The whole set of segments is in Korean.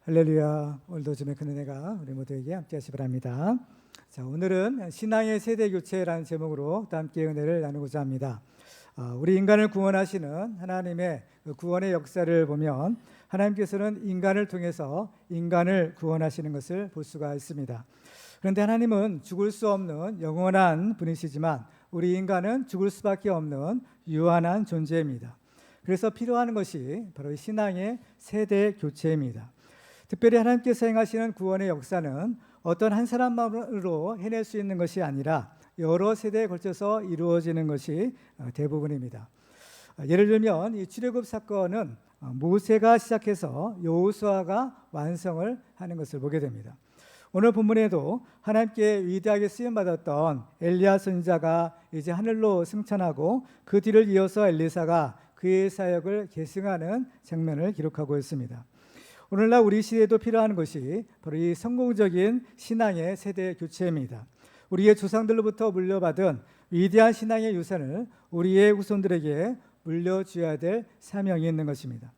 할렐루야. 오늘도 주님의 큰 은혜가 우리 모두에게 함께하시 바랍니다. 자, 오늘은 신앙의 세대 교체라는 제목으로 또 함께 은혜를 나누고자 합니다. 우리 인간을 구원하시는 하나님의 구원의 역사를 보면 하나님께서는 인간을 통해서 인간을 구원하시는 것을 볼 수가 있습니다. 그런데 하나님은 죽을 수 없는 영원한 분이시지만 우리 인간은 죽을 수밖에 없는 유한한 존재입니다. 그래서 필요한 것이 바로 신앙의 세대 교체입니다. 특별히 하나님께서 행하시는 구원의 역사는 어떤 한 사람만으로 해낼 수 있는 것이 아니라 여러 세대에 걸쳐서 이루어지는 것이 대부분입니다. 예를 들면 이 출애굽 사건은 모세가 시작해서 여호수아가 완성을 하는 것을 보게 됩니다. 오늘 본문에도 하나님께 위대하게 쓰임받았던 엘리야 선지자가 이제 하늘로 승천하고 그 뒤를 이어서 엘리사가 그의 사역을 계승하는 장면을 기록하고 있습니다. 오늘날 우리 시대에도 필요한 것이 바로 이 성공적인 신앙의 세대 교체입니다. 우리의 조상들로부터 물려받은 위대한 신앙의 유산을 우리의 후손들에게 물려줘야 될 사명이 있는 것입니다.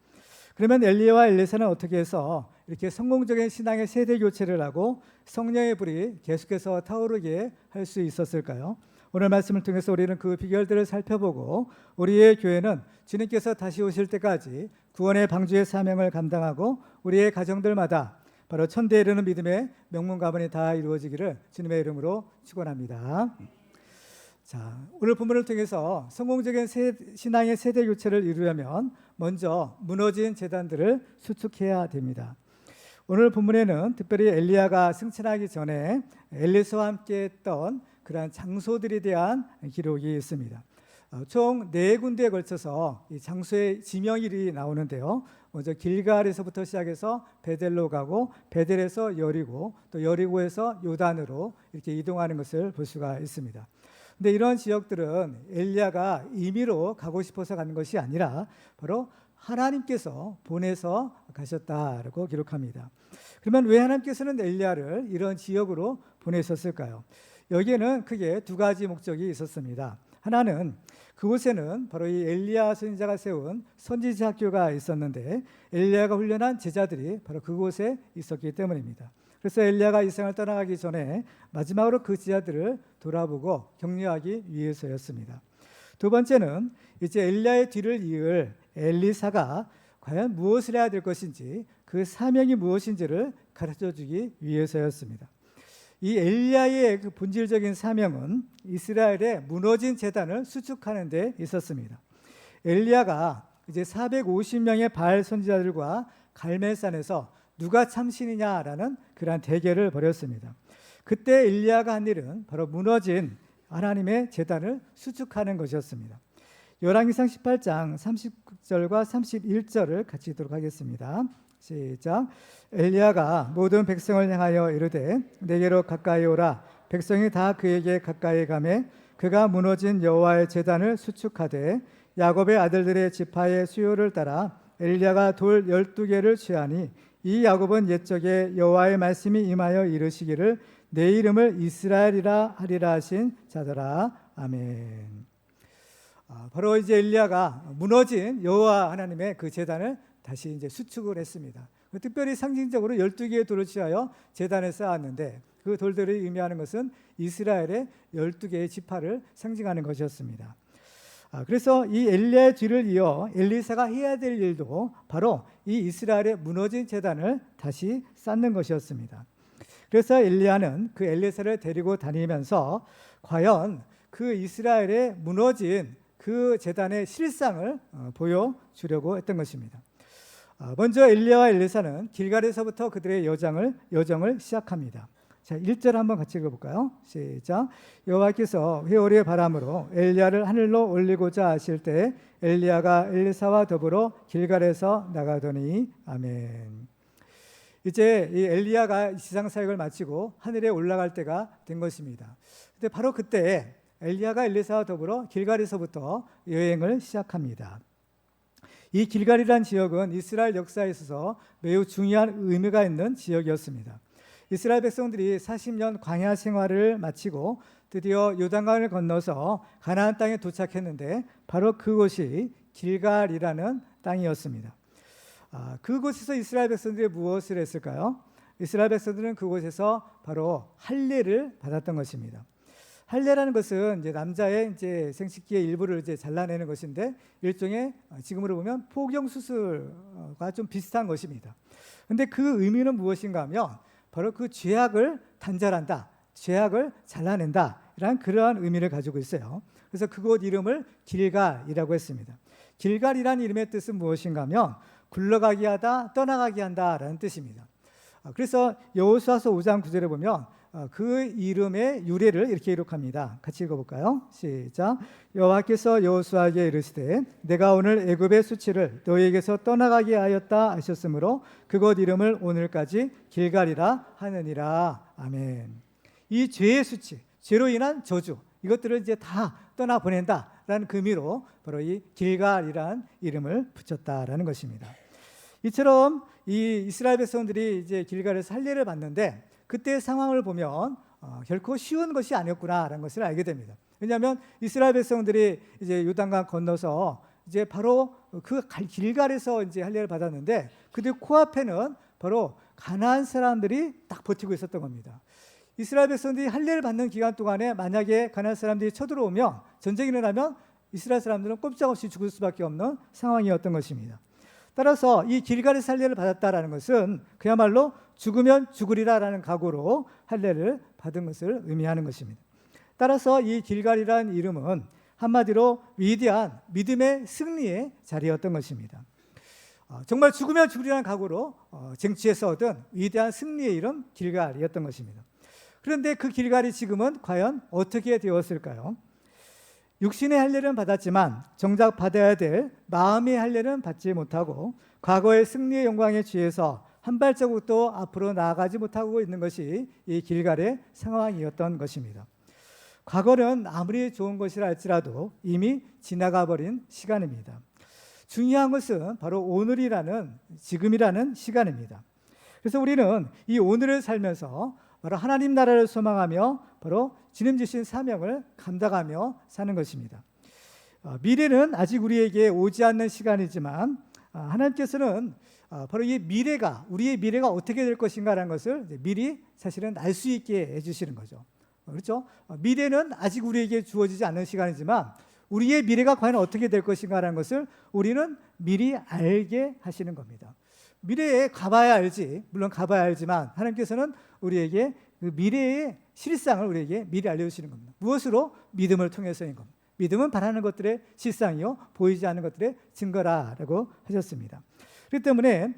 그러면 엘리야와 엘리사는 어떻게 해서 이렇게 성공적인 신앙의 세대 교체를 하고 성령의 불이 계속해서 타오르게 할 수 있었을까요? 오늘 말씀을 통해서 우리는 그 비결들을 살펴보고 우리의 교회는 주님께서 다시 오실 때까지 구원의 방주의 사명을 감당하고 우리의 가정들마다 바로 천대에 이르는 믿음의 명문 가문이 다 이루어지기를 주님의 이름으로 축원합니다. 자, 오늘 본문을 통해서 성공적인 신앙의 세대 교체를 이루려면 먼저 무너진 제단들을 수축해야 됩니다. 오늘 본문에는 특별히 엘리야가 승천하기 전에 엘리사와 함께 했던 그러한 장소들에 대한 기록이 있습니다. 총 4군데에 걸쳐서 이 장소의 지명일이 나오는데요. 먼저 길갈에서부터 시작해서 베델로 가고 베델에서 여리고 또 여리고에서 요단으로 이렇게 이동하는 것을 볼 수가 있습니다. 근데 이런 지역들은 엘리야가 임의로 가고 싶어서 가는 것이 아니라 바로 하나님께서 보내서 가셨다라고 기록합니다. 그러면 왜 하나님께서는 엘리야를 이런 지역으로 보내셨을까요? 여기에는 크게 2가지 목적이 있었습니다. 하나는 그곳에는 바로 이 엘리야 선지자가 세운 선지자 학교가 있었는데 엘리야가 훈련한 제자들이 바로 그곳에 있었기 때문입니다. 그래서 엘리야가 이 세상을 떠나가기 전에 마지막으로 그 제자들을 돌아보고 격려하기 위해서였습니다. 두 번째는 이제 엘리야의 뒤를 이을 엘리사가 과연 무엇을 해야 될 것인지 그 사명이 무엇인지를 가르쳐주기 위해서였습니다. 이 엘리야의 그 본질적인 사명은 이스라엘의 무너진 제단을 수축하는 데 있었습니다. 엘리야가 이제 450명의 바알 선지자들과 갈멜산에서 누가 참신이냐라는 그러한 대결을 벌였습니다. 그때 엘리야가 한 일은 바로 무너진 하나님의 제단을 수축하는 것이었습니다. 열왕기상 18장 30절과 31절을 같이 읽도록 하겠습니다. 시작. 엘리야가 모든 백성을 향하여 이르되 내게로 가까이 오라. 백성이 다 그에게 가까이 가매 그가 무너진 여호와의 제단을 수축하되 야곱의 아들들의 지파의 수요를 따라 엘리야가 돌 12개를 취하니 이 야곱은 옛적에 여호와의 말씀이 임하여 이르시기를 내 이름을 이스라엘이라 하리라 하신 자더라. 아멘. 바로 이제 엘리야가 무너진 여호와 하나님의 그 제단을 다시 이제 수축을 했습니다. 특별히 상징적으로 12개의 돌을 취하여 제단을 쌓았는데 그 돌들을 의미하는 것은 이스라엘의 12개의 지파를 상징하는 것이었습니다. 그래서 이 엘리야의 뒤를 이어 엘리사가 해야 될 일도 바로 이 이스라엘의 무너진 제단을 다시 쌓는 것이었습니다. 그래서 엘리야는 그 엘리사를 데리고 다니면서 과연 그 이스라엘의 무너진 그 제단의 실상을 보여주려고 했던 것입니다. 먼저 엘리야와 엘리사는 길갈에서부터 그들의 여정을 시작합니다. 자, 1절 한번 같이 읽어볼까요? 시작. 여호와께서 회오리의 바람으로 엘리야를 하늘로 올리고자 하실 때 엘리야가 엘리사와 더불어 길갈에서 나가더니 아멘. 이제 이 엘리야가 지상 사역을 마치고 하늘에 올라갈 때가 된 것입니다. 근데 바로 그때 엘리야가 엘리사와 더불어 길갈에서부터 여행을 시작합니다. 이 길갈이라는 지역은 이스라엘 역사에 있어서 매우 중요한 의미가 있는 지역이었습니다. 이스라엘 백성들이 40년 광야 생활을 마치고 드디어 요단강을 건너서 가나안 땅에 도착했는데 바로 그곳이 길갈이라는 땅이었습니다. 그곳에서 이스라엘 백성들이 무엇을 했을까요? 이스라엘 백성들은 그곳에서 바로 할례를 받았던 것입니다. 할례라는 것은 이제 남자의 이제 생식기의 일부를 이제 잘라내는 것인데 일종의 지금으로 보면 포경 수술과 좀 비슷한 것입니다. 그런데 그 의미는 무엇인가 하면 바로 그 죄악을 단절한다, 죄악을 잘라낸다라는 그러한 의미를 가지고 있어요. 그래서 그곳 이름을 길갈이라고 했습니다. 길갈이라는 이름의 뜻은 무엇인가 하면 굴러가게 하다, 떠나가게 한다라는 뜻입니다. 그래서 여호수아서 5장 9절에 보면 그 이름의 유래를 이렇게 기록합니다. 같이 읽어볼까요? 시작. 여호와께서 여호수아에게 이르시되 내가 오늘 애굽의 수치를 너희에게서 떠나가게 하였다 하셨으므로 그곳 이름을 오늘까지 길갈이라 하느니라. 아멘. 이 죄의 수치, 죄로 인한 저주, 이것들을 이제 다 떠나보낸다라는 의미로 바로 이 길갈이라는 이름을 붙였다라는 것입니다. 이처럼 이 이스라엘 백성들이 이제 길갈에서 할례를 받는데 그때의 상황을 보면 결코 쉬운 것이 아니었구나라는 것을 알게 됩니다. 왜냐하면 이스라엘 백성들이 이제 요단강 건너서 이제 바로 그 길갈에서 이제 할례를 받았는데 그들 코앞에는 바로 가나안 사람들이 딱 버티고 있었던 겁니다. 이스라엘 백성들이 할례를 받는 기간 동안에 만약에 가나안 사람들이 쳐들어오면 전쟁이 일어나면 이스라엘 사람들은 꼼짝없이 죽을 수밖에 없는 상황이었던 것입니다. 따라서 이 길갈에서 할례를 받았다라는 것은 그야말로 죽으면 죽으리라라는 각오로 할례를 받은 것을 의미하는 것입니다. 따라서 이 길갈이라는 이름은 한마디로 위대한 믿음의 승리의 자리였던 것입니다. 정말 죽으면 죽으리라는 각오로 쟁취해서 얻은 위대한 승리의 이름 길갈이었던 것입니다. 그런데 그 길갈이 지금은 과연 어떻게 되었을까요? 육신의 할례는 받았지만 정작 받아야 될 마음의 할례는 받지 못하고 과거의 승리의 영광에 취해서 한 발자국도 앞으로 나아가지 못하고 있는 것이 이 길갈의 상황이었던 것입니다. 과거는 아무리 좋은 것이라 할지라도 이미 지나가 버린 시간입니다. 중요한 것은 바로 오늘이라는, 지금이라는 시간입니다. 그래서 우리는 이 오늘을 살면서 바로 하나님 나라를 소망하며 바로 주님 주신 사명을 감당하며 사는 것입니다. 미래는 아직 우리에게 오지 않는 시간이지만 하나님께서는 바로 이 미래가, 우리의 미래가 어떻게 될 것인가라는 것을 미리 사실은 알 수 있게 해주시는 거죠. 그렇죠? 미래는 아직 우리에게 주어지지 않는 시간이지만 우리의 미래가 과연 어떻게 될 것인가라는 것을 우리는 미리 알게 하시는 겁니다. 미래에 가봐야 알지, 물론 가봐야 알지만 하나님께서는 우리에게 그 미래의 실상을 우리에게 미리 알려주시는 겁니다. 무엇으로? 믿음을 통해서인 겁니다. 믿음은 바라는 것들의 실상이요 보이지 않는 것들의 증거라라고 하셨습니다. 그렇기 때문에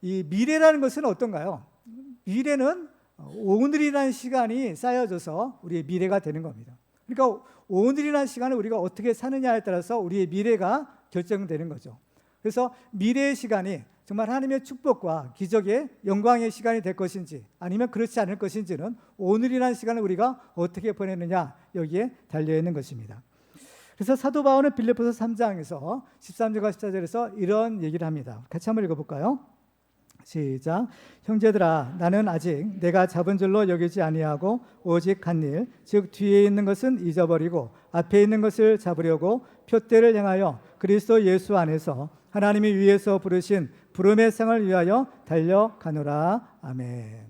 이 미래라는 것은 어떤가요? 미래는 오늘이라는 시간이 쌓여져서 우리의 미래가 되는 겁니다. 그러니까 오늘이라는 시간을 우리가 어떻게 사느냐에 따라서 우리의 미래가 결정되는 거죠. 그래서 미래의 시간이 정말 하나님의 축복과 기적의 영광의 시간이 될 것인지 아니면 그렇지 않을 것인지는 오늘이라는 시간을 우리가 어떻게 보내느냐 여기에 달려있는 것입니다. 그래서 사도 바울은 빌립보서 3장에서 13절과 14절에서 이런 얘기를 합니다. 같이 한번 읽어볼까요? 시작. 형제들아 나는 아직 내가 잡은 줄로 여기지 아니하고 오직 간 일, 즉 뒤에 있는 것은 잊어버리고 앞에 있는 것을 잡으려고 표대를 향하여 그리스도 예수 안에서 하나님이 위에서 부르신 부름의 상을 위하여 달려가노라. 아멘.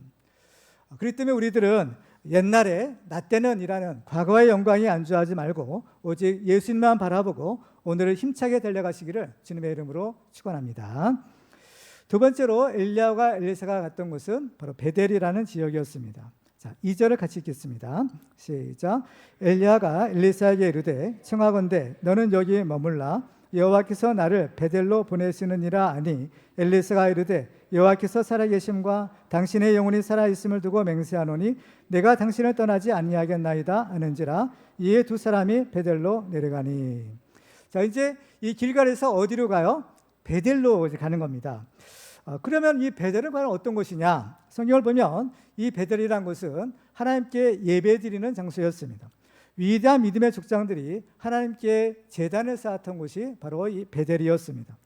그렇기 때문에 우리들은 옛날에 나 때는 이라는 과거의 영광에 안주하지 말고 오직 예수님만 바라보고 오늘을 힘차게 달려가시기를 주님의 이름으로 축원합니다. 두 번째로 엘리야와 엘리사가 갔던 곳은 바로 베델이라는 지역이었습니다. 자, 2절을 같이 읽겠습니다. 시작. 엘리야가 엘리사에게 이르되 청하건대 너는 여기 머물라. 여호와께서 나를 베델로 보내시느니라 하니 엘리사가 이르되 여호와께서 살아계심과 당신의 영혼이 살아있음을 두고 맹세하노니 내가 당신을 떠나지 아니하겠나이다 하는지라. 이에 두 사람이 베델로 내려가니. 자, 이제 이 길갈에서 어디로 가요? 베델로 가는 겁니다. 그러면 이 베델은 과연 어떤 곳이냐? 성경을 보면 이 베델이라는 곳은 하나님께 예배드리는 장소였습니다. 위대한 믿음의 족장들이 하나님께 제단을 쌓았던 곳이 바로 이 베델이었습니다.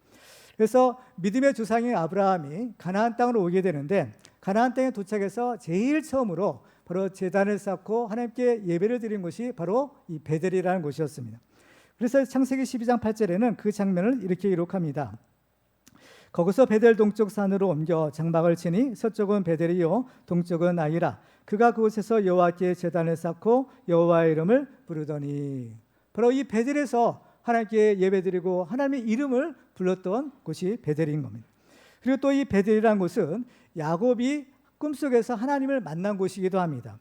그래서 믿음의 조상인 아브라함이 가나안 땅으로 오게 되는데 가나안 땅에 도착해서 제일 처음으로 바로 제단을 쌓고 하나님께 예배를 드린 곳이 바로 이 베델이라는 곳이었습니다. 그래서 창세기 12장 8절에는 그 장면을 이렇게 기록합니다. 거기서 베델 동쪽 산으로 옮겨 장막을 치니 서쪽은 베델이요 동쪽은 아이라. 그가 그곳에서 여호와께 제단을 쌓고 여호와의 이름을 부르더니. 바로 이 베델에서 하나님께 예배드리고 하나님의 이름을 불렀던 곳이 베델인 겁니다. 그리고 또 이 베델이라는 곳은 야곱이 꿈속에서 하나님을 만난 곳이기도 합니다.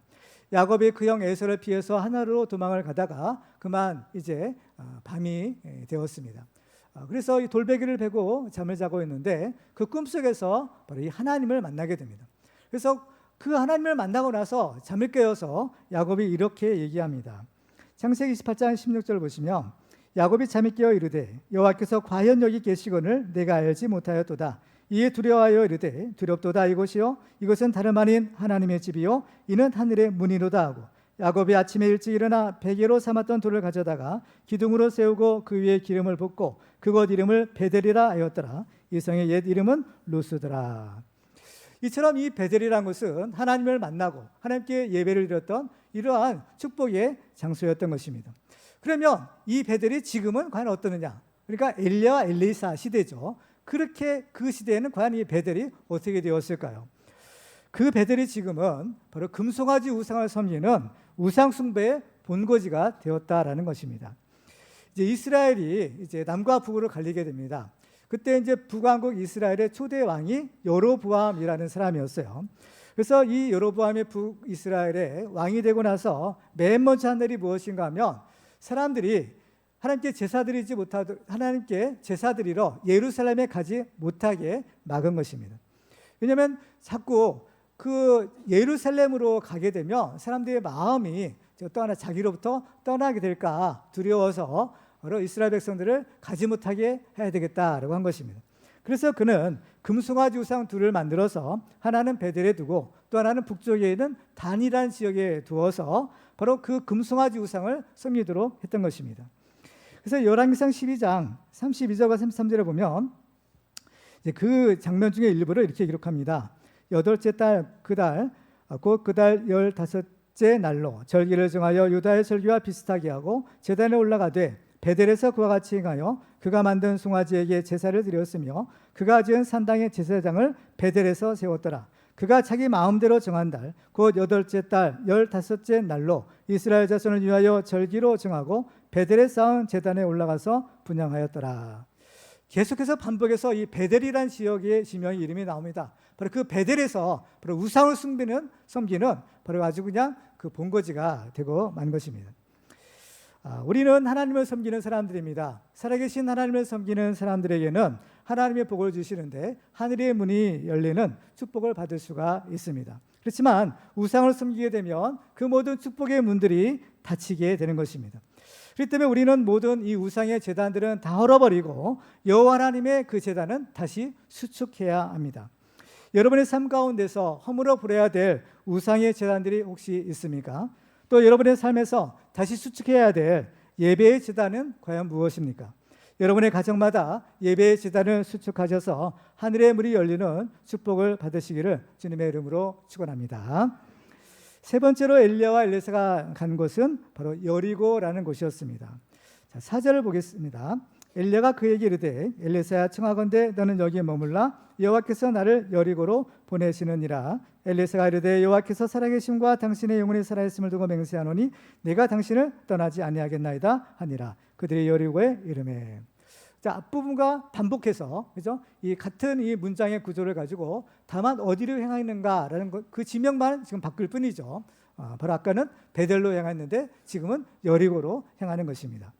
야곱이 그 형 에서를 피해서 하나로 도망을 가다가 그만 이제 밤이 되었습니다. 그래서 이 돌베개를 베고 잠을 자고 있는데 그 꿈속에서 바로 이 하나님을 만나게 됩니다. 그래서 그 하나님을 만나고 나서 잠을 깨어서 야곱이 이렇게 얘기합니다. 창세기 28장 16절 보시면 야곱이 잠이 깨어 이르되 여호와께서 과연 여기 계시거늘 내가 알지 못하였도다. 이에 두려워하여 이르되 두렵도다. 이곳이요 이것은 다름 아닌 하나님의 집이요 이는 하늘의 문이로다 하고 야곱이 아침에 일찍 일어나 베개로 삼았던 돌을 가져다가 기둥으로 세우고 그 위에 기름을 붓고 그곳 이름을 베델이라 하였더라. 이 성의 옛 이름은 루스더라. 이처럼 이 베델이라는 것은 하나님을 만나고 하나님께 예배를 드렸던 이러한 축복의 장소였던 것입니다. 그러면 이 베델이 지금은 과연 어떠느냐? 그러니까 엘리야와 엘리사 시대죠. 그렇게 그 시대에는 과연 이 베델이 어떻게 되었을까요? 그 베델이 지금은 바로 금송아지 우상을 섬기는 우상 숭배의 본거지가 되었다라는 것입니다. 이제 이스라엘이 이제 남과 북으로 갈리게 됩니다. 그때 이제 북왕국 이스라엘의 초대 왕이 여로보암이라는 사람이었어요. 그래서 이 여로보암이 북이스라엘의 왕이 되고 나서 맨 먼저 한 일이 무엇인가 하면 사람들이 하나님께 제사드리러 예루살렘에 가지 못하게 막은 것입니다. 왜냐하면 자꾸 그 예루살렘으로 가게 되면 사람들의 마음이 또 하나 자기로부터 떠나게 될까 두려워서 바로 이스라엘 백성들을 가지 못하게 해야 되겠다라고 한 것입니다. 그래서 그는 금송아지 우상 둘을 만들어서 하나는 베델에 두고 또 하나는 북쪽에 있는 단이라는 지역에 두어서 바로 그 금송아지 우상을 섬기도록 했던 것입니다. 그래서 열왕기상 12장 32절과 33절에 보면 이제 그 장면 중에 일부를 이렇게 기록합니다. 여덟째 달 곧 그 달 15째 날로 절기를 정하여 유다의 절기와 비슷하게 하고 제단에 올라가되 베델에서 그와 같이 행하여 그가 만든 송아지에게 제사를 드렸으며 그가 지은 산당의 제사장을 베델에서 세웠더라. 그가 자기 마음대로 정한 달 곧 여덟째 달 15째 날로 이스라엘 자손을 위하여 절기로 정하고 베델에 쌓은 제단에 올라가서 분향하였더라. 계속해서 반복해서 이 베델이라는 지역의 지명의 이름이 나옵니다. 바로 그 베델에서 바로 우상을 섬기는 바로 아주 그냥 그 본거지가 되고 만 것입니다. 우리는 하나님을 섬기는 사람들입니다. 살아계신 하나님을 섬기는 사람들에게는 하나님의 복을 주시는데 하늘의 문이 열리는 축복을 받을 수가 있습니다. 그렇지만 우상을 섬기게 되면 그 모든 축복의 문들이 닫히게 되는 것입니다. 그렇기 때문에 우리는 모든 이 우상의 제단들은 다 헐어버리고 여호와 하나님의 그 제단은 다시 수축해야 합니다. 여러분의 삶 가운데서 허물어 버려야 될 우상의 제단들이 혹시 있습니까? 또 여러분의 삶에서 다시 수축해야 될 예배의 제단은 과연 무엇입니까? 여러분의 가정마다 예배의 제단을 수축하셔서 하늘의 문이 열리는 축복을 받으시기를 주님의 이름으로 축원합니다. 세 번째로 엘리야와 엘리사가 간 곳은 바로 여리고라는 곳이었습니다. 자, 4절을 보겠습니다. 엘리야가 그에게 이르되 엘리사야 청하건대 너는 여기에 머물라 여호와께서 나를 여리고로 보내시느니라. 엘리사가 이르되 여호와께서 살아계심과 당신의 영혼이 살아있음을 두고 맹세하노니 내가 당신을 떠나지 아니하겠나이다 하니라. 그들이 여리고에 이르매. 자, 앞부분과 반복해서 그죠? 이 같은 이 문장의 구조를 가지고 다만 어디로 향하는가라는 그 지명만 지금 바꿀 뿐이죠. 바로 아까는 베델로 향했는데 지금은 여리고로 향하는 것입니다.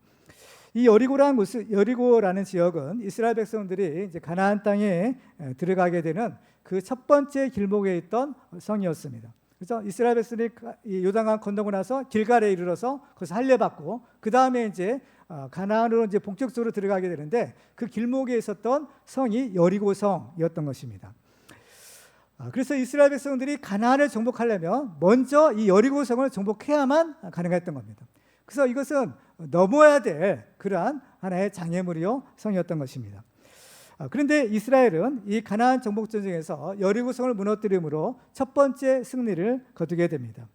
이 여리고라는 지역은 이스라엘 백성들이 이제 가나안 땅에 들어가게 되는 그 첫 번째 길목에 있던 성이었습니다. 그래서 이스라엘 백성들이 요단강 건너고 나서 길갈에 이르러서 거기서 할례받고 그 다음에 이제 가나안으로 이제 본격적으로 들어가게 되는데 그 길목에 있었던 성이 여리고성이었던 것입니다. 그래서 이스라엘 백성들이 가나안을 정복하려면 먼저 이 여리고성을 정복해야만 가능했던 겁니다. 그래서 이것은 넘어야 될 그러한 하나의 장애물이요 성이었던 것입니다. 그런데 이스라엘은 이 가나안 정복 전쟁에서 여리고성을 무너뜨림으로 첫 번째 승리를 거두게 됩니다.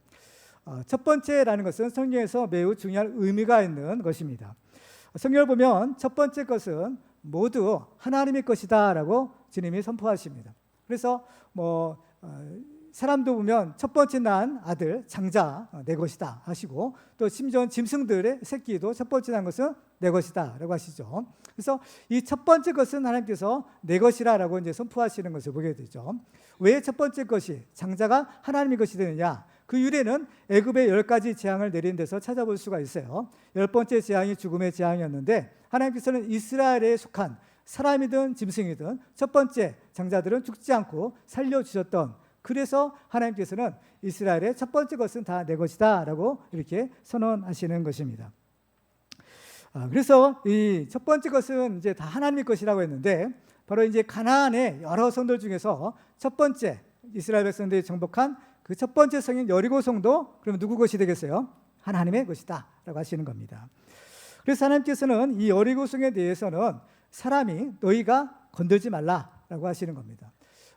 첫 번째라는 것은 성경에서 매우 중요한 의미가 있는 것입니다. 성경을 보면 첫 번째 것은 모두 하나님의 것이다 라고 주님이 선포하십니다. 그래서 사람도 보면 첫 번째 난 아들 장자 내 것이다 하시고, 또 심지어 짐승들의 새끼도 첫 번째 난 것은 내 것이다 라고 하시죠. 그래서 이 첫 번째 것은 하나님께서 내 것이라 라고 이제 선포하시는 것을 보게 되죠. 왜 첫 번째 것이 장자가 하나님의 것이 되느냐? 그 유래는 애굽의 10가지 재앙을 내린 데서 찾아볼 수가 있어요. 10번째 재앙이 죽음의 재앙이었는데, 하나님께서는 이스라엘에 속한 사람이든 짐승이든 첫 번째 장자들은 죽지 않고 살려주셨던, 그래서 하나님께서는 이스라엘의 첫 번째 것은 다 내 것이다 라고 이렇게 선언하시는 것입니다. 그래서 이 첫 번째 것은 이제 다 하나님의 것이라고 했는데, 바로 이제 가나안의 여러 성들 중에서 첫 번째 이스라엘 백성들이 정복한 그 첫 번째 성인 여리고 성도, 그러면 누구 것이 되겠어요? 하나님의 것이다 라고 하시는 겁니다. 그래서 하나님께서는 이 여리고 성에 대해서는 사람이 너희가 건들지 말라라고 하시는 겁니다.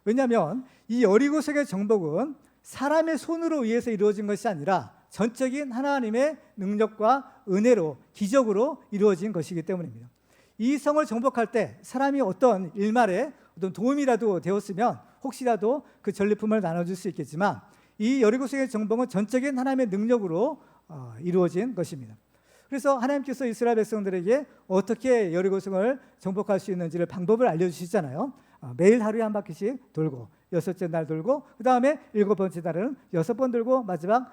왜냐하면 이 여리고 성의 정복은 사람의 손으로 의해서 이루어진 것이 아니라 전적인 하나님의 능력과 은혜로, 기적으로 이루어진 것이기 때문입니다. 이 성을 정복할 때 사람이 어떤 일말에 어떤 도움이라도 되었으면 혹시라도 그 전리품을 나눠줄 수 있겠지만, 이 여리고 성의 정복은 전적인 하나님의 능력으로 이루어진 것입니다. 그래서 하나님께서 이스라엘 백성들에게 어떻게 여리고 성을 정복할 수 있는지를 방법을 알려주시잖아요. 매일 하루에 한 바퀴씩 돌고, 6째 날 돌고, 그 다음에 7번째 날은 6번 돌고, 마지막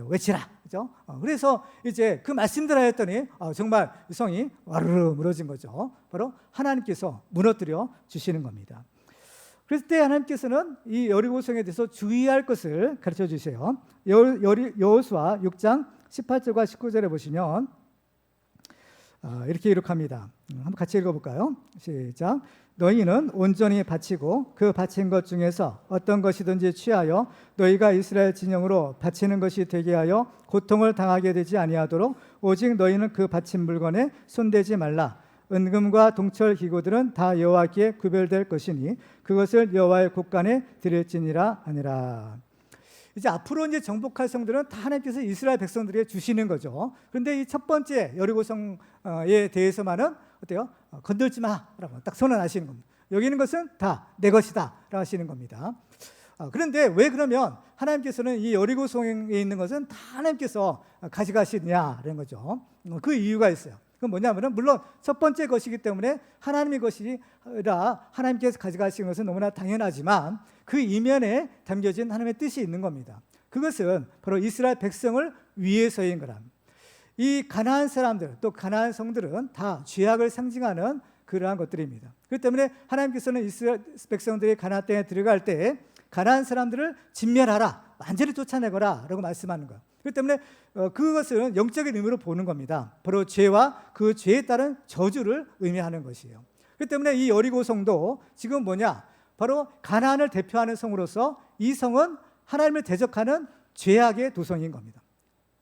외치라, 그죠? 그래서 이제 그 말씀들 하였더니 정말 이 성이 와르르 무너진 거죠. 바로 하나님께서 무너뜨려 주시는 겁니다. 그럴 때 하나님께서는 이 여리고 성에 대해서 주의할 것을 가르쳐 주세요. 여호수아 6장 18절과 19절에 보시면 이렇게 기록합니다. 한번 같이 읽어볼까요? 시작. 너희는 온전히 바치고 그 바친 것 중에서 어떤 것이든지 취하여 너희가 이스라엘 진영으로 바치는 것이 되게 하여 고통을 당하게 되지 아니하도록 오직 너희는 그 바친 물건에 손대지 말라. 은금과 동철 기구들은 다 여호와께 구별될 것이니 그것을 여호와의 곳간에 드릴지니라 하니라. 이제 앞으로 이제 정복할 성들은 다 하나님께서 이스라엘 백성들에게 주시는 거죠. 그런데 이 첫 번째 여리고 성에 대해서만은 어때요? 건들지 마라고 딱 선언하시는 겁니다. 여기 있는 것은 다 내 것이다 라고 하시는 겁니다. 그런데 왜 그러면 하나님께서는 이 여리고 성에 있는 것은 다 하나님께서 가져가시느냐라는 거죠. 그 이유가 있어요. 그건 뭐냐면은, 물론 첫 번째 것이기 때문에 하나님의 것이라 하나님께서 가져가신 것은 너무나 당연하지만, 그 이면에 담겨진 하나님의 뜻이 있는 겁니다. 그것은 바로 이스라엘 백성을 위해서인 거랍니다. 이 가나안 사람들, 또 가나안 성들은 다 죄악을 상징하는 그러한 것들입니다. 그렇기 때문에 하나님께서는 이스라엘 백성들이 가나안 땅에 들어갈 때 가나안 사람들을 진멸하라, 완전히 쫓아내거라 라고 말씀하는 거예요. 그렇기 때문에 그것은 영적인 의미로 보는 겁니다. 바로 죄와 그 죄에 따른 저주를 의미하는 것이에요. 그렇기 때문에 이 여리고 성도 지금 뭐냐? 바로 가나안을 대표하는 성으로서 이 성은 하나님을 대적하는 죄악의 도성인 겁니다.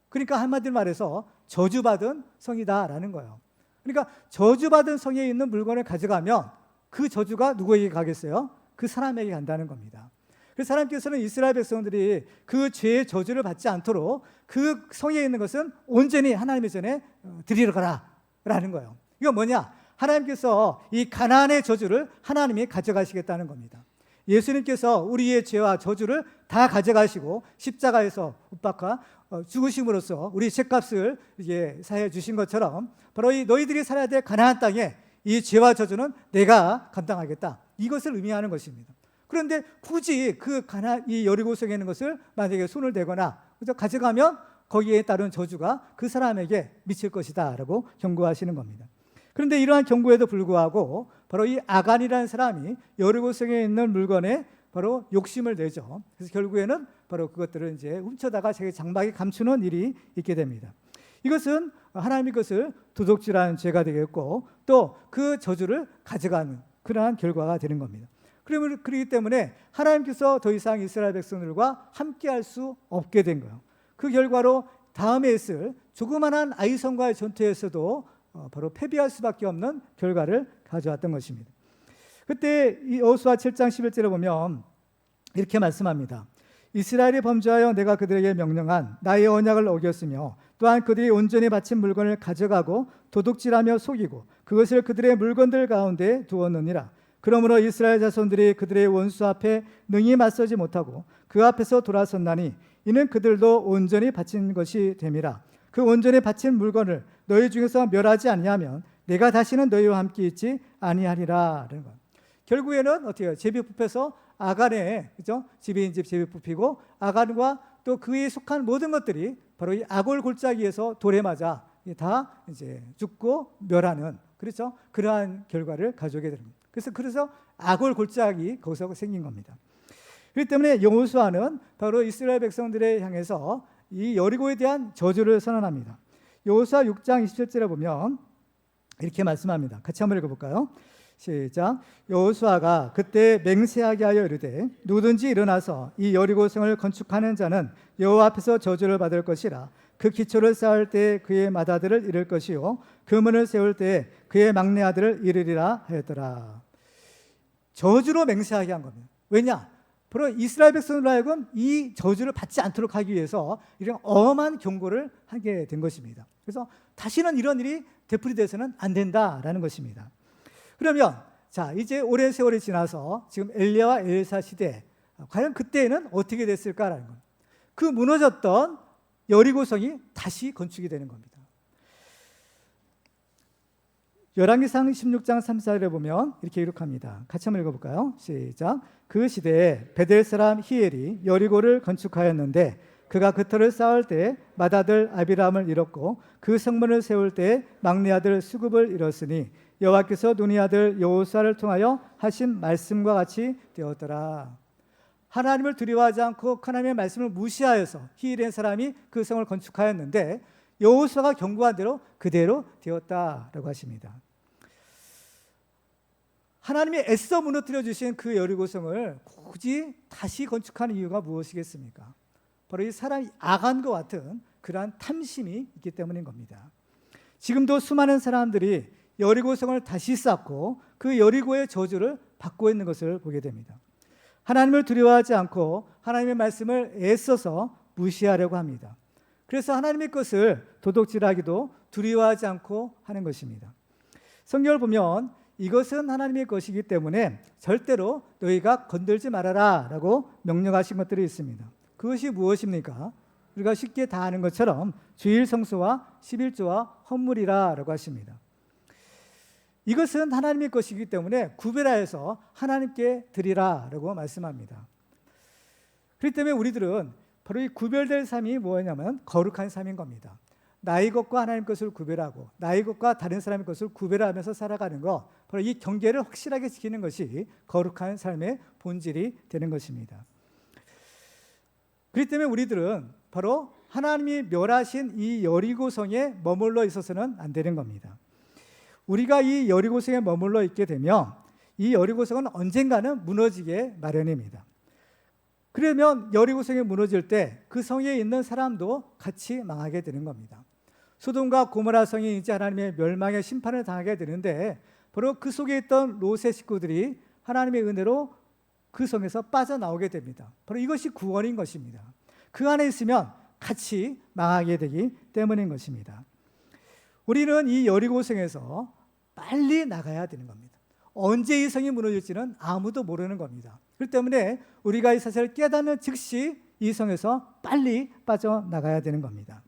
그러니까 한마디로 말해서 저주받은 성이다라는 거예요. 그러니까 저주받은 성에 있는 물건을 가져가면 그 저주가 누구에게 가겠어요? 그 사람에게 간다는 겁니다. 그래서 하나님께서는 이스라엘 백성들이 그 죄의 저주를 받지 않도록 그 성에 있는 것은 온전히 하나님의 전에 드리러 가라라는 거예요. 이건 뭐냐? 하나님께서 이 가나안의 저주를 하나님이 가져가시겠다는 겁니다. 예수님께서 우리의 죄와 저주를 다 가져가시고 십자가에서 못 박아 죽으심으로써 우리 죄값을 이제 사해 주신 것처럼, 바로 이 너희들이 살아야 될 가나안 땅에 이 죄와 저주는 내가 감당하겠다, 이것을 의미하는 것입니다. 그런데 굳이 이 여리고 성에 있는 것을 만약에 손을 대거나 가져가면 거기에 따른 저주가 그 사람에게 미칠 것이다라고 경고하시는 겁니다. 그런데 이러한 경고에도 불구하고 바로 이 아간이라는 사람이 여리고 성에 있는 물건에 바로 욕심을 내죠. 그래서 결국에는 바로 그것들을 이제 훔쳐다가 자기 장막에 감추는 일이 있게 됩니다. 이것은 하나님의 것을 도둑질하는 죄가 되겠고, 또 그 저주를 가져가는 그러한 결과가 되는 겁니다. 그렇기 때문에 하나님께서 더 이상 이스라엘 백성들과 함께할 수 없게 된 거예요. 그 결과로 다음에 있을 조그만한 아이성과의 전투에서도 바로 패배할 수밖에 없는 결과를 가져왔던 것입니다. 그때 이 여호수아 7장 11절에 보면 이렇게 말씀합니다. 이스라엘이 범죄하여 내가 그들에게 명령한 나의 언약을 어겼으며 또한 그들이 온전히 바친 물건을 가져가고 도둑질하며 속이고 그것을 그들의 물건들 가운데 두었느니라. 그러므로 이스라엘 자손들이 그들의 원수 앞에 능히 맞서지 못하고 그 앞에서 돌아섰나니 이는 그들도 온전히 바친 것이 됨이라. 그 온전히 바친 물건을 너희 중에서 멸하지 아니하면 내가 다시는 너희와 함께 있지 아니하리라. 라는 것. 결국에는 어떻게 해요? 제비 뽑혀서 아간의, 그죠? 지배인 집 제비 뽑히고 아간과 또 그에 속한 모든 것들이 바로 이 아골 골짜기에서 돌에 맞아 다 이제 죽고 멸하는, 그렇죠? 그러한 결과를 가져오게 되는 겁니다. 그래서 아골 골짜기 거기서 생긴 겁니다. 그렇기 때문에 여호수아는 바로 이스라엘 백성들에 향해서 이 여리고에 대한 저주를 선언합니다. 여호수아 6장 27절에 보면 이렇게 말씀합니다. 같이 한번 읽어볼까요? 시작. 여호수아가 그때 맹세하게 하여 이르되 누구든지 일어나서 이 여리고성을 건축하는 자는 여호와 앞에서 저주를 받을 것이라. 그 기초를 쌓을 때 그의 맏아들을 잃을 것이요 그 문을 세울 때 그의 막내 아들을 잃으리라 하였더라. 저주로 맹세하게 한 겁니다. 왜냐? 바로 이스라엘 백성으로 하여금 이 저주를 받지 않도록 하기 위해서 이런 엄한 경고를 하게 된 것입니다. 그래서 다시는 이런 일이 되풀이돼서는 안 된다라는 것입니다. 그러면 자, 이제 오랜 세월이 지나서 지금 엘리야와 엘사 시대, 과연 그때는 어떻게 됐을까라는 겁니다. 그 무너졌던 여리고성이 다시 건축이 되는 겁니다. 열왕기상 16장 3절에 보면 이렇게 기록합니다. 같이 한번 읽어볼까요? 시작. 그 시대에 베델 사람 히엘이 여리고를 건축하였는데 그가 그 터를 쌓을 때 맏아들 아비람을 잃었고 그 성문을 세울 때 막내 아들 수굽을 잃었으니 여호와께서 눈의 아들 여호수아를 통하여 하신 말씀과 같이 되었더라. 하나님을 두려워하지 않고 하나님의 말씀을 무시하여서 히엘의 사람이 그 성을 건축하였는데 여호수아가 경고한 대로 그대로 되었다라고 하십니다. 하나님이 애써 무너뜨려 주신 그 여리고성을 굳이 다시 건축하는 이유가 무엇이겠습니까? 바로 이 사람 아간과 같은 그러한 탐심이 있기 때문인 겁니다. 지금도 수많은 사람들이 여리고성을 다시 쌓고 그 여리고의 저주를 받고 있는 것을 보게 됩니다. 하나님을 두려워하지 않고 하나님의 말씀을 애써서 무시하려고 합니다. 그래서 하나님의 것을 도둑질하기도 두려워하지 않고 하는 것입니다. 성경을 보면 이것은 하나님의 것이기 때문에 절대로 너희가 건들지 말아라 라고 명령하신 것들이 있습니다. 그것이 무엇입니까? 우리가 쉽게 다 아는 것처럼 주일 성수와 11조와 헌물이라 라고 하십니다. 이것은 하나님의 것이기 때문에 구별하여서 하나님께 드리라 라고 말씀합니다. 그렇기 때문에 우리들은 바로 이 구별될 삶이 뭐냐면 거룩한 삶인 겁니다. 나의 것과 하나님 것을 구별하고 나의 것과 다른 사람의 것을 구별하면서 살아가는 것, 바로 이 경계를 확실하게 지키는 것이 거룩한 삶의 본질이 되는 것입니다. 그렇기 때문에 우리들은 바로 하나님이 멸하신 이 여리고성에 머물러 있어서는 안 되는 겁니다. 우리가 이 여리고성에 머물러 있게 되면 이 여리고성은 언젠가는 무너지게 마련입니다. 그러면 여리고성이 무너질 때 그 성에 있는 사람도 같이 망하게 되는 겁니다. 소돔과 고모라 성이 이제 하나님의 멸망의 심판을 당하게 되는데 바로 그 속에 있던 롯의 식구들이 하나님의 은혜로 그 성에서 빠져나오게 됩니다. 바로 이것이 구원인 것입니다. 그 안에 있으면 같이 망하게 되기 때문인 것입니다. 우리는 이 여리고성에서 빨리 나가야 되는 겁니다. 언제 이 성이 무너질지는 아무도 모르는 겁니다. 그렇기 때문에 우리가 이 사실을 깨닫는 즉시 이 성에서 빨리 빠져나가야 되는 겁니다.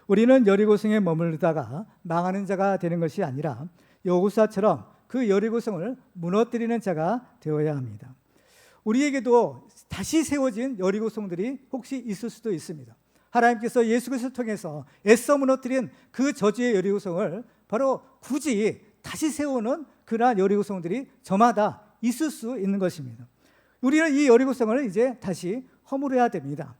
우리는 여리고성에 머무르다가 망하는 자가 되는 것이 아니라 여호수아처럼 그 여리고성을 무너뜨리는 자가 되어야 합니다. 우리에게도 다시 세워진 여리고성들이 혹시 있을 수도 있습니다. 하나님께서 예수 그리스도를 통해서 애써 무너뜨린 그 저주의 여리고성을 바로 굳이 다시 세우는 그러한 여리고성들이 저마다 있을 수 있는 것입니다. 우리는 이 여리고성을 이제 다시 허물어야 됩니다.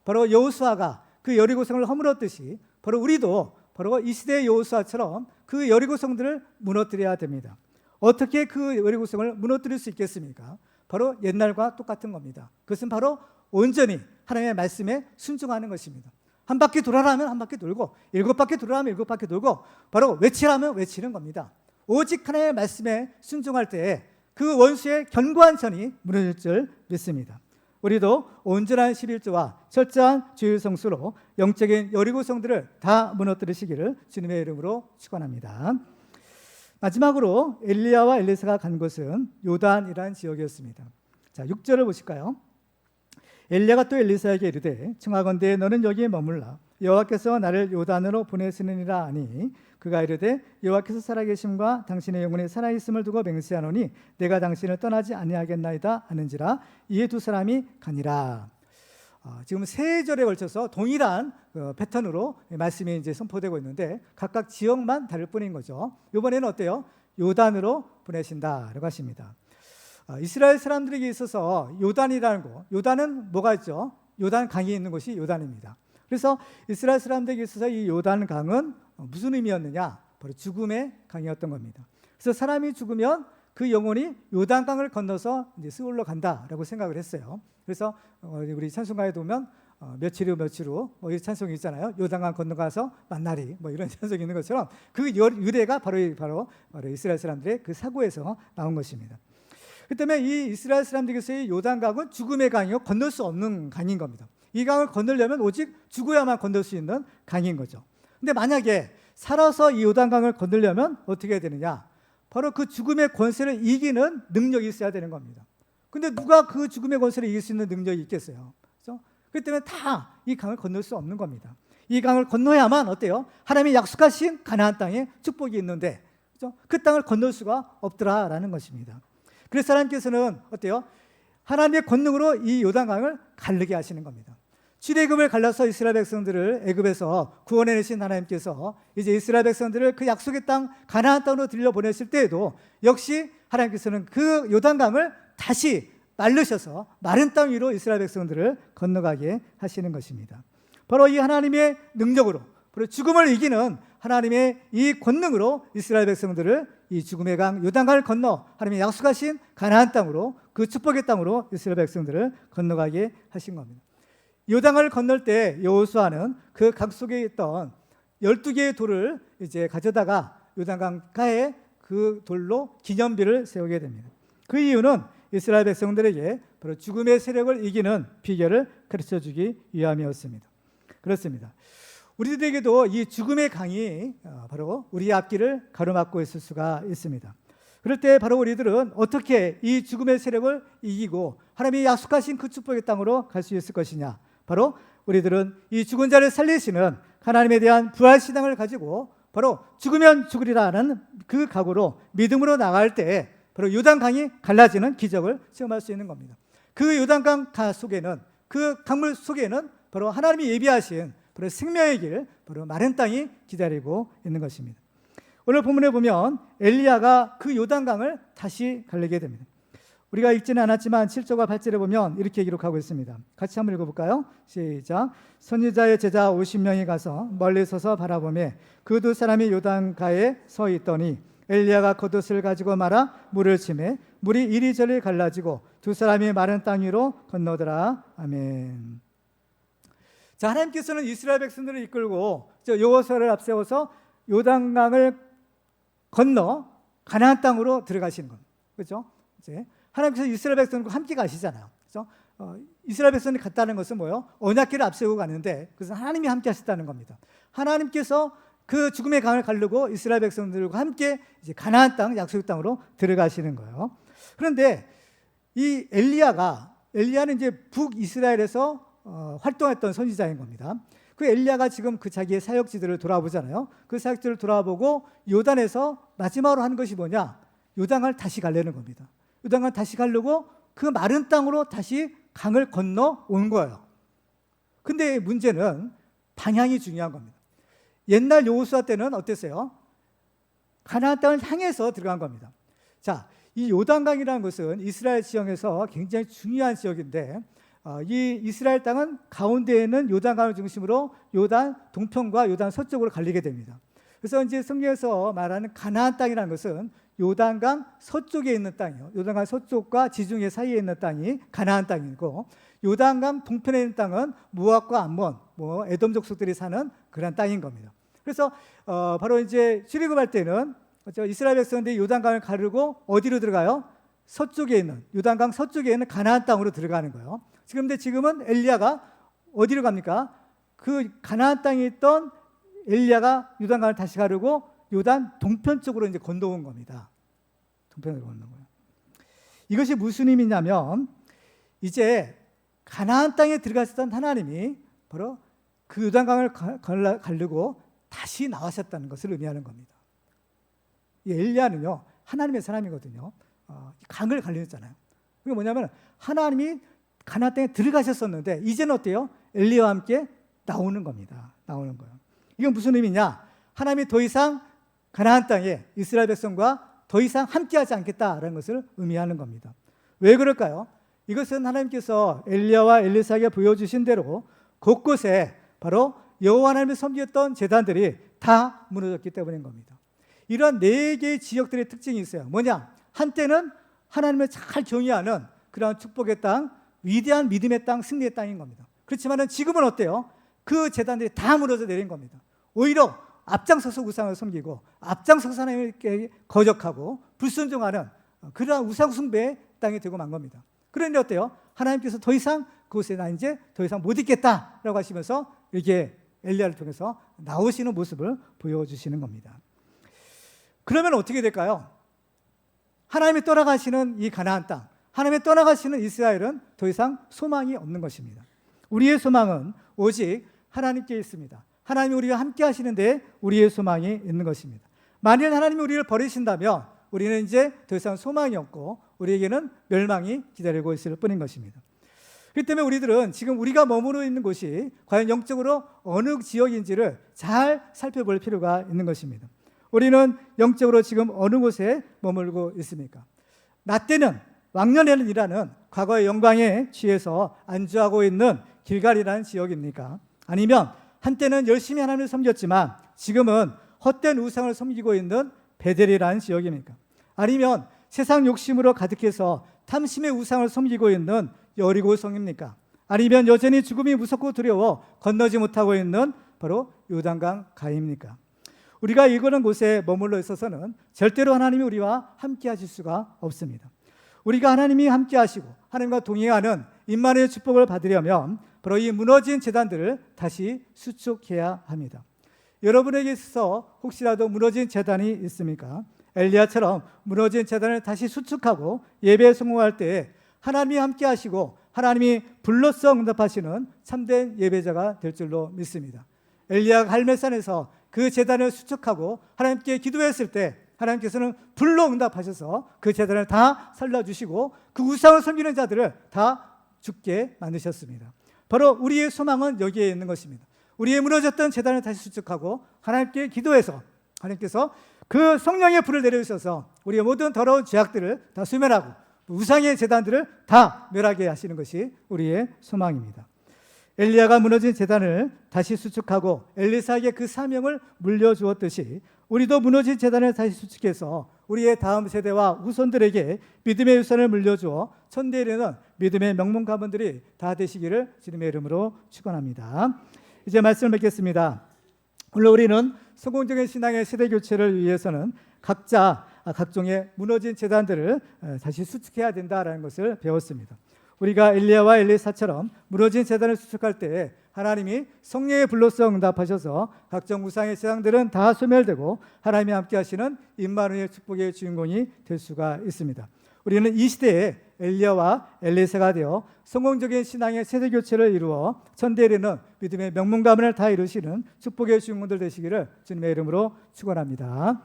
바로 여호수아가 그 여리고성을 허물었듯이 바로 우리도 바로 이 시대의 여호수아처럼 그 여리고성들을 무너뜨려야 됩니다. 어떻게 그 여리고성을 무너뜨릴 수 있겠습니까? 바로 옛날과 똑같은 겁니다. 그것은 바로 온전히 하나님의 말씀에 순종하는 것입니다. 한 바퀴 돌아라 하면 한 바퀴 돌고 7바퀴 돌아라 하면 7바퀴 돌고 바로 외치라면 외치는 겁니다. 오직 하나님의 말씀에 순종할 때에 그 원수의 견고한 선이 무너질 줄 믿습니다. 우리도 온전한 11조와 철저한 주일 성수로 영적인 여리고성들을 다 무너뜨리시기를 주님의 이름으로 축원합니다. 마지막으로 엘리야와 엘리사가 간 곳은 요단이라는 지역이었습니다. 자, 6절을 보실까요? 엘리야가 또 엘리사에게 이르되 청하건대 너는 여기에 머물라. 여호와께서 나를 요단으로 보내시느니라 하니 그가 이르되 여호와께서 살아계심과 당신의 영혼이 살아있음을 두고 맹세하노니 내가 당신을 떠나지 아니하겠나이다 하는지라. 이에 두 사람이 가니라. 지금 세 절에 걸쳐서 동일한 패턴으로 말씀이 이제 선포되고 있는데 각각 지역만 다를 뿐인 거죠. 이번에는 어때요? 요단으로 보내신다라고 하십니다. 이스라엘 사람들에게 있어서 요단이라는 거, 요단은 뭐가 있죠? 요단 강이 있는 곳이 요단입니다. 그래서 이스라엘 사람들에게 있어서 이 요단 강은 무슨 의미였느냐? 바로 죽음의 강이었던 겁니다. 그래서 사람이 죽으면 그 영혼이 요단강을 건너서 이제 스올로 간다라고 생각을 했어요. 그래서 우리 찬송가에 보면 며칠 후 이 찬송이 있잖아요. 요단강 건너가서 만나리 이런 찬송이 있는 것처럼 그 유래가 바로 이스라엘 사람들의 그 사고에서 나온 것입니다. 그 때문에 이 이스라엘 사람들에게서의 요단강은 죽음의 강이요 건널 수 없는 강인 겁니다. 이 강을 건너려면 오직 죽어야만 건널 수 있는 강인 거죠. 근데 만약에 살아서 이 요단강을 건너려면 어떻게 해야 되느냐? 바로 그 죽음의 권세를 이기는 능력이 있어야 되는 겁니다. 근데 누가 그 죽음의 권세를 이길 수 있는 능력이 있겠어요? 그렇죠? 그렇기 때문에 다 이 강을 건널 수 없는 겁니다. 이 강을 건너야만 어때요? 하나님이 약속하신 가나안 땅에 축복이 있는데 그렇죠? 그 땅을 건널 수가 없더라라는 것입니다. 그래서 하나님께서는 어때요? 하나님의 권능으로 이 요단강을 가르게 하시는 겁니다. 출애굽을 갈라서 이스라엘 백성들을 애굽에서 구원해내신 하나님께서 이제 이스라엘 백성들을 그 약속의 땅 가나안 땅으로 들려보내실 때에도 역시 하나님께서는 그 요단강을 다시 말르셔서 마른 땅 위로 이스라엘 백성들을 건너가게 하시는 것입니다. 바로 이 하나님의 능력으로, 바로 죽음을 이기는 하나님의 이 권능으로 이스라엘 백성들을 이 죽음의 강 요단강을 건너 하나님의 약속하신 가나안 땅으로, 그 축복의 땅으로 이스라엘 백성들을 건너가게 하신 겁니다. 요단강을 건널 때 여호수아는 그 강 속에 있던 12개의 돌을 이제 가져다가 요단강 가에 그 돌로 기념비를 세우게 됩니다. 그 이유는 이스라엘 백성들에게 바로 죽음의 세력을 이기는 비결을 가르쳐주기 위함이었습니다. 그렇습니다. 우리들에게도 이 죽음의 강이 바로 우리 앞길을 가로막고 있을 수가 있습니다. 그럴 때 바로 우리들은 어떻게 이 죽음의 세력을 이기고 하나님이 약속하신 그 축복의 땅으로 갈 수 있을 것이냐? 바로 우리들은 이 죽은 자를 살리시는 하나님에 대한 부활신앙을 가지고 바로 죽으면 죽으리라는 그 각오로 믿음으로 나갈 때 바로 요단강이 갈라지는 기적을 체험할 수 있는 겁니다. 그 요단강 속에는, 그 강물 속에는 바로 하나님이 예비하신 바로 생명의 길, 바로 마른 땅이 기다리고 있는 것입니다. 오늘 본문에 보면 엘리야가 그 요단강을 다시 갈리게 됩니다. 우리가 읽지는 않았지만 7절과 8절에 보면 이렇게 기록하고 있습니다. 같이 한번 읽어볼까요? 시작. 선지자의 제자 50명이 가서 멀리 서서 바라보며 그 두 사람이 요단가에 서 있더니 엘리야가 겉옷을 가지고 말아 물을 치매 물이 이리저리 갈라지고 두 사람이 마른 땅 위로 건너더라. 아멘. 자, 하나님께서는 이스라엘 백성들을 이끌고 여호수아를 앞세워서 요단강을 건너 가나안 땅으로 들어가시는 겁니다. 그렇죠? 이제 하나님께서 이스라엘 백성들과 함께 가시잖아요. 그렇죠? 이스라엘 백성들이 갔다는 것은 뭐예요? 언약궤를 앞세우고 가는데 그것은 하나님이 함께 하셨다는 겁니다. 하나님께서 그 죽음의 강을 가르고 이스라엘 백성들과 함께 이제 가나안 땅, 약속의 땅으로 들어가시는 거예요. 그런데 이 엘리야는 이제 북이스라엘에서 활동했던 선지자인 겁니다. 그 엘리야가 지금 그 자기의 사역지들을 돌아보잖아요. 그 사역지를 돌아보고 요단에서 마지막으로 한 것이 뭐냐? 요단강을 다시 가려는 겁니다. 요단강을 다시 가려고 그 마른 땅으로 다시 강을 건너 온 거예요. 근데 문제는 방향이 중요한 겁니다. 옛날 여호수아 때는 어땠어요? 가나안 땅을 향해서 들어간 겁니다. 자, 이 요단강이라는 것은 이스라엘 지형에서 굉장히 중요한 지역인데 이 이스라엘 땅은 가운데에 있는 요단강을 중심으로 요단 동편과 요단 서쪽으로 갈리게 됩니다. 그래서 이제 성경에서 말하는 가나안 땅이라는 것은 요단강 서쪽에 있는 땅이요. 요단강 서쪽과 지중해 사이에 있는 땅이 가나안 땅이고 요단강 동편에 있는 땅은 모압과 암몬, 에돔 족속들이 사는 그런 땅인 겁니다. 그래서 바로 이제 출애굽할 때는 이스라엘 백성들이 요단강을 가르고 어디로 들어가요? 서쪽에 있는 요단강 서쪽에 있는 가나안 땅으로 들어가는 거예요. 지금은 엘리야가 어디로 갑니까? 그 가나안 땅에 있던 엘리야가 요단강을 다시 가르고 요단 동편 쪽으로 이제 건너온 겁니다. 동편으로 건너온 거예요. 이것이 무슨 의미냐면 이제 가나안 땅에 들어가셨던 하나님이 바로 그 요단강을 가르고 다시 나오셨다는 것을 의미하는 겁니다. 이 엘리야는요 하나님의 사람이거든요. 강을 갈렸잖아요. 그게 뭐냐면 하나님이 가나안 땅에 들어가셨었는데 이제는 어때요? 엘리야와 함께 나오는 겁니다. 나오는 거예요. 이건 무슨 의미냐? 하나님이 더 이상 가나안 땅에 이스라엘 백성과 더 이상 함께하지 않겠다라는 것을 의미하는 겁니다. 왜 그럴까요? 이것은 하나님께서 엘리야와 엘리사에게 보여주신 대로 곳곳에 바로 여호와 하나님을 섬겼던 제단들이 다 무너졌기 때문인 겁니다. 이러한 4개의 지역들의 특징이 있어요. 뭐냐? 한때는 하나님을 잘 경외하는 그러한 축복의 땅, 위대한 믿음의 땅, 승리의 땅인 겁니다. 그렇지만 지금은 어때요? 그 제단들이 다 무너져 내린 겁니다. 오히려 앞장서서 우상을 섬기고 앞장서서 하나님께 거적하고 불순종하는 그러한 우상 숭배의 땅이 되고 만 겁니다. 그런데 어때요? 하나님께서 더 이상 그곳에 나 이제 더 이상 못 있겠다라고 하시면서 이렇게 엘리야를 통해서 나오시는 모습을 보여주시는 겁니다. 그러면 어떻게 될까요? 하나님이 떠나가시는 이 가나안 땅, 하나님이 떠나가시는 이스라엘은 더 이상 소망이 없는 것입니다. 우리의 소망은 오직 하나님께 있습니다. 하나님이 우리와 함께 하시는데 우리의 소망이 있는 것입니다. 만일 하나님이 우리를 버리신다면 우리는 이제 더 이상 소망이 없고 우리에게는 멸망이 기다리고 있을 뿐인 것입니다. 그렇기 때문에 우리들은 지금 우리가 머무르고 있는 곳이 과연 영적으로 어느 지역인지를 잘 살펴볼 필요가 있는 것입니다. 우리는 영적으로 지금 어느 곳에 머물고 있습니까? 나 때는 왕년에는 이라는 과거의 영광에 취해서 안주하고 있는 길갈이라는 지역입니까? 아니면 한때는 열심히 하나님을 섬겼지만 지금은 헛된 우상을 섬기고 있는 베델이라는 지역입니까? 아니면 세상 욕심으로 가득해서 탐심의 우상을 섬기고 있는 여리고성입니까? 아니면 여전히 죽음이 무섭고 두려워 건너지 못하고 있는 바로 요단강 가입니까? 우리가 이거는 곳에 머물러 있어서는 절대로 하나님이 우리와 함께 하실 수가 없습니다. 우리가 하나님이 함께 하시고 하나님과 동행하는 임마누엘 축복을 받으려면 바로 이 무너진 제단들을 다시 수축해야 합니다. 여러분에게 있어서 혹시라도 무너진 제단이 있습니까? 엘리야처럼 무너진 제단을 다시 수축하고 예배에 성공할 때 하나님이 함께 하시고 하나님이 불로써 응답하시는 참된 예배자가 될 줄로 믿습니다. 엘리야가 갈멜산에서 그 제단을 수축하고 하나님께 기도했을 때 하나님께서는 불로 응답하셔서 그 제단을 다 살려주시고 그 우상을 섬기는 자들을 다 죽게 만드셨습니다. 바로 우리의 소망은 여기에 있는 것입니다. 우리의 무너졌던 제단을 다시 수축하고 하나님께 기도해서 하나님께서 그 성령의 불을 내려주셔서 우리의 모든 더러운 죄악들을 다 소멸하고 우상의 제단들을 다 멸하게 하시는 것이 우리의 소망입니다. 엘리야가 무너진 제단을 다시 수축하고 엘리사에게 그 사명을 물려주었듯이 우리도 무너진 제단을 다시 수축해서 우리의 다음 세대와 후손들에게 믿음의 유산을 물려주어 천대에 이르는 믿음의 명문 가문들이 다 되시기를 주님의 이름으로 축원합니다. 이제 말씀을 맺겠습니다. 오늘 우리는 성공적인 신앙의 세대 교체를 위해서는 각자 각종의 무너진 제단들을 다시 수축해야 된다라는 것을 배웠습니다. 우리가 엘리야와 엘리사처럼 무너진 제단을 수축할 때 하나님이 성령의 불로써 응답하셔서 각종 우상의 제단들은 다 소멸되고 하나님이 함께 하시는 임마누엘 축복의 주인공이 될 수가 있습니다. 우리는 이 시대에 엘리야와 엘리사가 되어 성공적인 신앙의 세대 교체를 이루어 천대에 이르는 믿음의 명문 가문을 다 이루시는 축복의 주인공들 되시기를 주님의 이름으로 축원합니다.